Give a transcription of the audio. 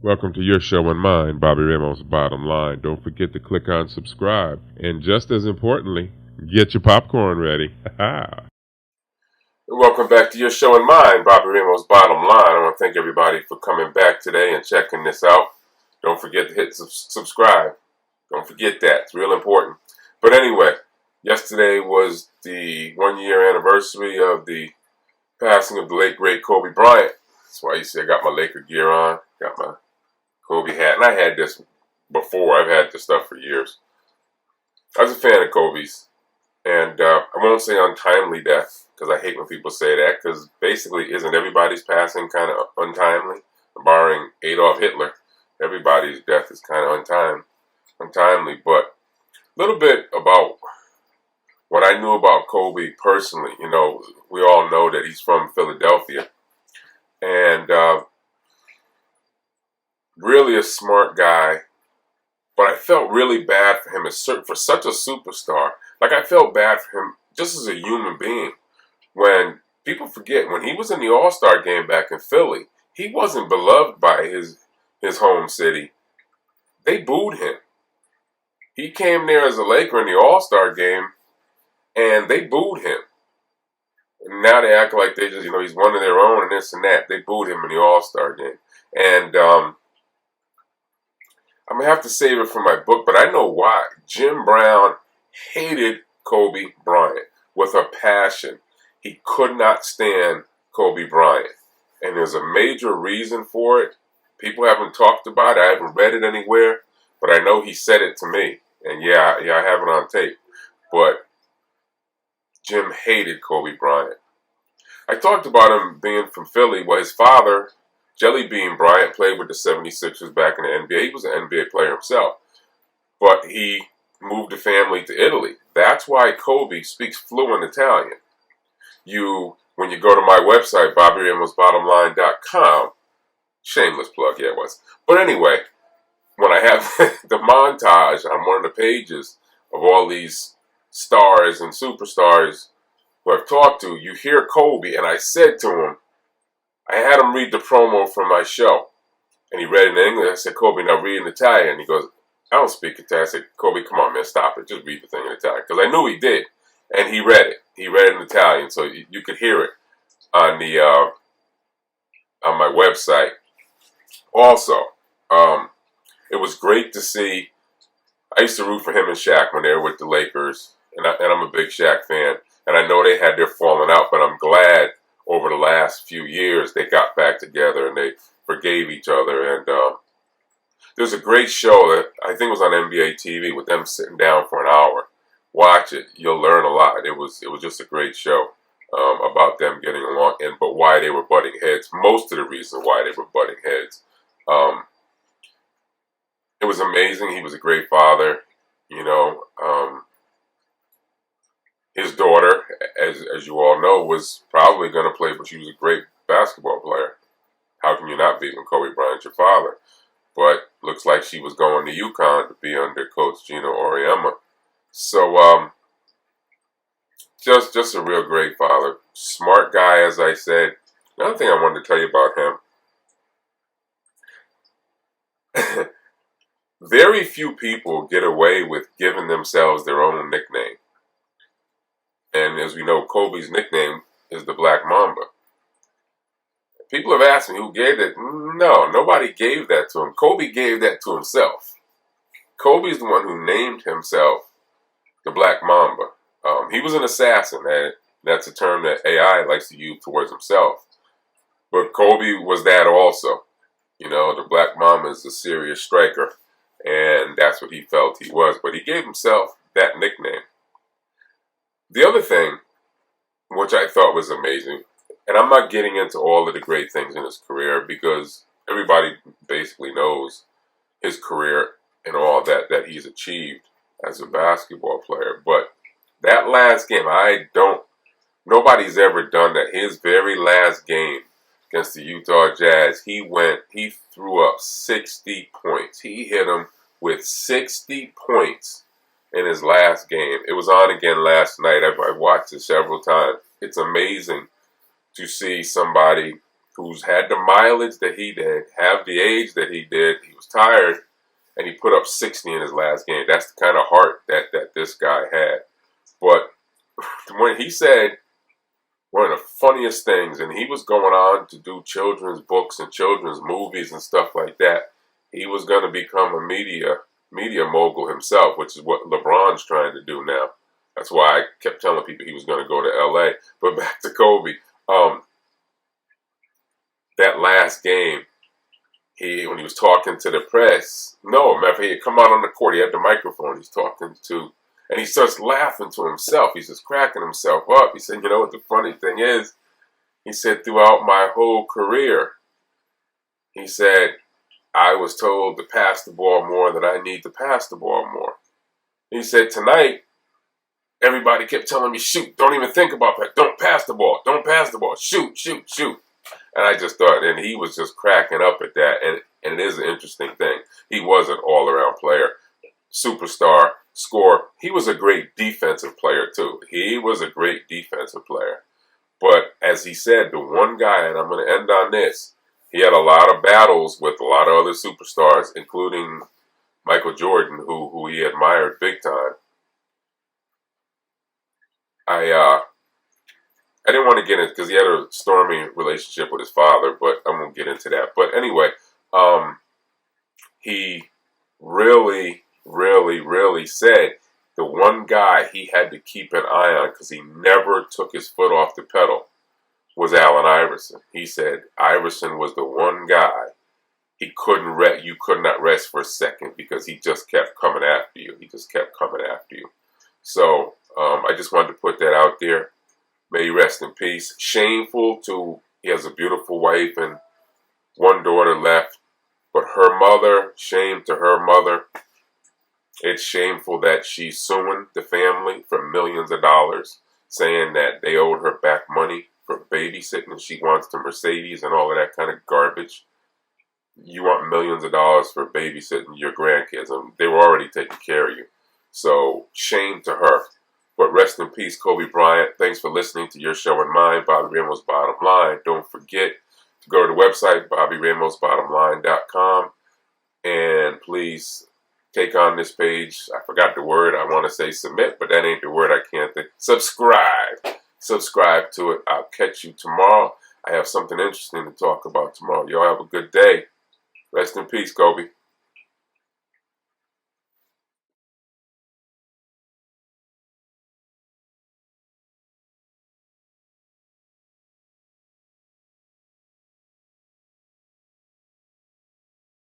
Welcome to your show and mine, Bobby Ramos' Bottom Line. Don't forget to click on subscribe. And just as importantly, get your popcorn ready. Welcome back to your show and mine, Bobby Ramos' Bottom Line. I want to thank everybody for coming back today and checking this out. Don't forget to hit subscribe. Don't forget that. It's real important. But anyway, yesterday was the 1-year anniversary of the passing of the late, great Kobe Bryant. That's why you see I got my Laker gear on, got my Kobe hat. And I had this before. I've had this stuff for years. I was a fan of Kobe's. And I won't say untimely death, because I hate when people say that, because basically isn't everybody's passing kind of untimely? Barring Adolf Hitler, everybody's death is kind of untimely. But a little bit about what I knew about Kobe personally. You know, we all know that he's from Philadelphia. And really a smart guy. But I felt really bad for him for such a superstar. Like, I felt bad for him just as a human being. When people forget, when he was in the All-Star game back in Philly, he wasn't beloved by his home city. They booed him. He came there as a Laker in the All-Star game, and they booed him. And now they act like they just, he's one of their own and this and that. They booed him in the All-Star game. And I'm going to have to save it for my book, but I know why. Jim Brown hated Kobe Bryant with a passion. He could not stand Kobe Bryant. And there's a major reason for it. People haven't talked about it. I haven't read it anywhere, but I know he said it to me. And yeah, I have it on tape. But Jim hated Kobe Bryant. I talked about him being from Philly. Well, his father, Jelly Bean Bryant, played with the 76ers back in the NBA. He was an NBA player himself. But he moved the family to Italy. That's why Kobe speaks fluent Italian. When you go to my website, BobbyRamosBottomLine.com, shameless plug, yeah, it was. But anyway, when I have the montage on one of the pages of all these stars and superstars who I've talked to, you hear Kobe, and I said to him, I had him read the promo for my show. And he read it in English. I said, Kobe, now read in Italian. And he goes, I don't speak Italian. I said, Kobe, come on, man, stop it. Just read the thing in Italian. Because I knew he did. And he read it. He read it in Italian. So you could hear it on my website. Also, it was great to see. I used to root for him and Shaq when they were with the Lakers. And I'm a big Shaq fan. And I know they had their falling out, but I'm glad over the last few years they got back together and they forgave each other. And there's a great show that I think was on NBA TV with them sitting down for an hour. Watch it. You'll learn a lot. It was just a great show about them getting along, but why they were butting heads. Most of the reason why they were butting heads. It was amazing. He was a great father. His daughter, as you all know, was probably going to play, but she was a great basketball player. How can you not be when Kobe Bryant's your father? But looks like she was going to UConn to be under Coach Gino Auriemma. So, just a real great father. Smart guy, as I said. Another thing I wanted to tell you about him. Very few people get away with giving themselves their own nickname. And as we know, Kobe's nickname is the Black Mamba. People have asked me who gave that. No, nobody gave that to him. Kobe gave that to himself. Kobe's the one who named himself the Black Mamba. He was an assassin. That's a term that AI likes to use towards himself. But Kobe was that also. The Black Mamba is a serious striker. And that's what he felt he was. But he gave himself that nickname. The other thing, which I thought was amazing, and I'm not getting into all of the great things in his career because everybody basically knows his career and all that he's achieved as a basketball player. But that last game, nobody's ever done that. His very last game against the Utah Jazz, he threw up 60 points. He hit them with 60 points in his last game. It was on again last night. I've watched it several times. It's amazing to see somebody who's had the mileage that he did, have the age that he did. He was tired, and he put up 60 in his last game. That's the kind of heart that this guy had. But when he said one of the funniest things, and he was going on to do children's books and children's movies and stuff like that, he was going to become a media mogul himself, which is what LeBron's trying to do now. That's why I kept telling people he was going to go to L.A. But back to Kobe. That last game, when he was talking to the press, remember, he had come out on the court, he had the microphone, he's talking to, and he starts laughing to himself. He's just cracking himself up. He said, you know what the funny thing is? He said, throughout my whole career, he said, I was told to pass the ball more, that I need to pass the ball more. He said, tonight, everybody kept telling me, shoot, don't even think about that. Don't pass the ball. Don't pass the ball. Shoot, shoot, shoot. And I just thought, and he was just cracking up at that. And it is an interesting thing. He was an all-around player, superstar, scorer. He was a great defensive player, too. He was a great defensive player. But as he said, the one guy, and I'm going to end on this, he had a lot of battles with a lot of other superstars, including Michael Jordan, who he admired big time. I didn't want to get into, because he had a stormy relationship with his father, but I won't get into that. But anyway, he really, really, really said the one guy he had to keep an eye on, because he never took his foot off the pedal, was Allen Iverson. He said Iverson was the one guy you could not rest for a second, because he just kept coming after you. He just kept coming after you. So I just wanted to put that out there. May he rest in peace. Shameful he has a beautiful wife and one daughter left, but her mother, shame to her mother. It's shameful that she's suing the family for millions of dollars, saying that they owed her back money for babysitting. She wants the Mercedes and all of that kind of garbage. You want millions of dollars for babysitting your grandkids, and they were already taking care of you. So shame to her. But rest in peace, Kobe Bryant. Thanks for listening to your show and mine, Bobby Ramos Bottom Line. Don't forget to go to the website, BobbyRamosBottomLine.com, and please take on this page. I forgot the word. I want to say submit, but that ain't the word. I can't think. Subscribe. Subscribe to it. I'll catch you tomorrow. I have something interesting to talk about tomorrow. Y'all have a good day. Rest in peace, Kobe.